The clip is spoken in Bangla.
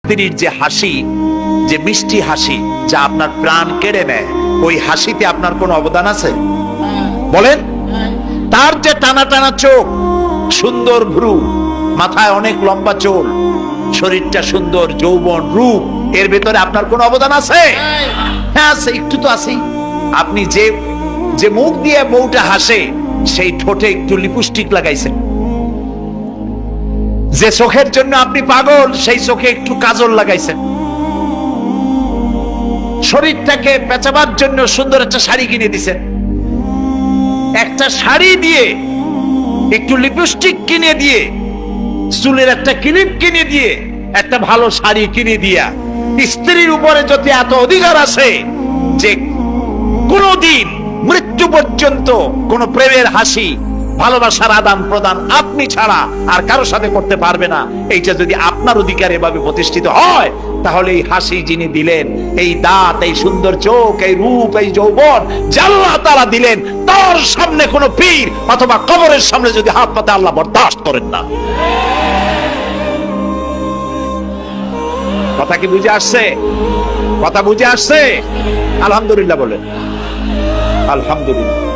স্ত্রীর যে হাসি, যে মিষ্টি হাসি, যা আপনার প্রাণ কেড়ে নেয়, ওই হাসিতে আপনার কোনো অবদান আছে? বলেন। তার যে টানা টানা চোখ, সুন্দর ভ্রু, মাথায় অনেক লম্বা চুল, শরীরটা সুন্দর, যৌবন, রূপ, এর ভেতরে আপনার কোনো অবদান আছে? হ্যাঁ আছে, একটু তো আছে। আপনি যে যে মুখ দিয়ে বউটা হাসে, সেই ঠোঁটে একটু লিপস্টিক লাগাইছেন। যে চোখের জন্য আপনি পাগল, সেই চোখে একটু কাজল লাগাইছেন। শরীরটাকে পেঁচাবার জন্য সুন্দর একটা শাড়ি কিনে দিছেন। একটা শাড়ি দিয়ে, একটু লিপস্টিক কিনে দিয়ে, চুলের একটা ক্লিপ কিনে দিয়ে, একটা ভালো শাড়ি কিনে দিয়া, স্ত্রীর উপরে যদি এত অধিকার আছে যে কোনদিন মৃত্যু পর্যন্ত কোন প্রেমের হাসি, ভালোবাসার আদান প্রদান আপনি ছাড়া আর কারো সাথে করতে পারবে না, এইটা যদি আপনার অধিকার এভাবে প্রতিষ্ঠিত হয়, তাহলে এই হাসি যিনি দিলেন, এই দাঁত, এই সুন্দর চোখ, এই রূপ, এই যৌবন আল্লাহ তাআলা দিলেন, তার সামনে কোনো পীর অথবা কবরের সামনে যদি হাত পাতে আল্লাহ বরদাস্ত করেন না। কথা কি বুঝে আসছে? কথা বুঝে আসছে? আলহামদুলিল্লাহ বলেন। আলহামদুলিল্লাহ।